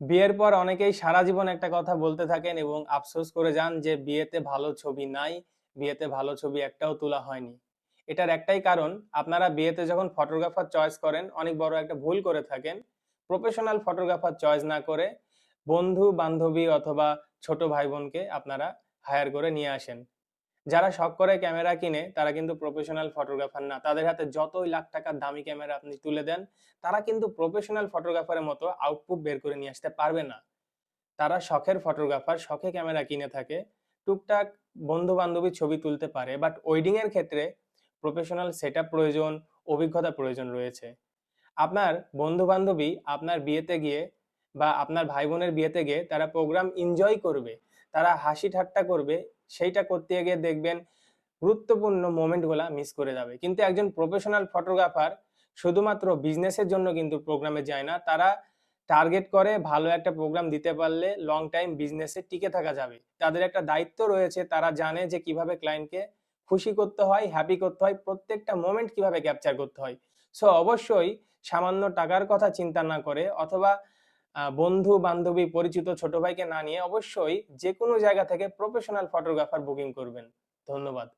বিয়ের পর অনেকেই সারা জীবন একটা কথা বলতে থাকেন এবং আফসোস করে যান যে বিয়েতে ভালো ছবি নাই, বিয়েতে ভালো ছবি একটাও তোলা হয়নি। এটার একটাই কারণ, আপনারা বিয়েতে যখন ফটোগ্রাফার চয়েস করেন অনেক বড় একটা ভুল করে থাকেন। প্রফেশনাল ফটোগ্রাফার চয়েস না করে বন্ধু-বান্ধবী অথবা ছোট ভাই-বোনকে আপনারা হায়ার করে নিয়ে আসেন। যারা শখ করে ক্যামেরা কিনে তারা কিন্তু প্রফেশনাল ফটোগ্রাফার না। তাদের হাতে যতই লাখ টাকার দামি ক্যামেরা আপনি তুলে দেন, তারা কিন্তু প্রফেশনাল ফটোগ্রাফারের মতো আউটপুট বের করে নিয়ে আসতে পারবে না। তারা শখের ফটোগ্রাফার, শখে ক্যামেরা কিনে থাকে। টুকটাক বন্ধু-বান্ধবীর ছবি তুলতে পারে। বাট ওয়েডিং এর ক্ষেত্রে প্রফেশনাল সেটআপ প্রয়োজন, অভিজ্ঞতা প্রয়োজন রয়েছে। আপনার বন্ধু-বান্ধবী আপনার বিয়েতে গিয়ে বা আপনার ভাই-বোনের বিয়েতে গিয়ে তারা প্রোগ্রাম এনজয় করবে। তারা হাসি ঠাট্টা করবে। সেইটা করতে গিয়ে দেখবেন গুরুত্বপূর্ণ মোমেন্ট গুলা মিস করে যাবে। কিন্তু একজন প্রফেশনাল ফটোগ্রাফার শুধুমাত্র বিজনেসের জন্য কিন্তু প্রোগ্রামে যায় না। তারা টার্গেট করে ভালো একটা প্রোগ্রাম দিতে পারলে লং টাইম বিজনেসে টিকে থাকা যাবে। তাদের একটা দায়িত্ব রয়েছে। তারা জানে যে কিভাবে ক্লায়েন্টকে খুশি করতে হয়, হ্যাপি করতে হয়, প্রত্যেকটা মোমেন্ট কিভাবে ক্যাপচার করতে হয়। সো অবশ্যই সামান্য টাকার কথা চিন্তা না করে অথবা বন্ধু-বান্ধবী, পরিচিত ছোট ভাইকে না নিয়ে অবশ্যই যেকোনো জায়গা থেকে প্রফেশনাল ফটোগ্রাফার বুকিং করবেন। ধন্যবাদ।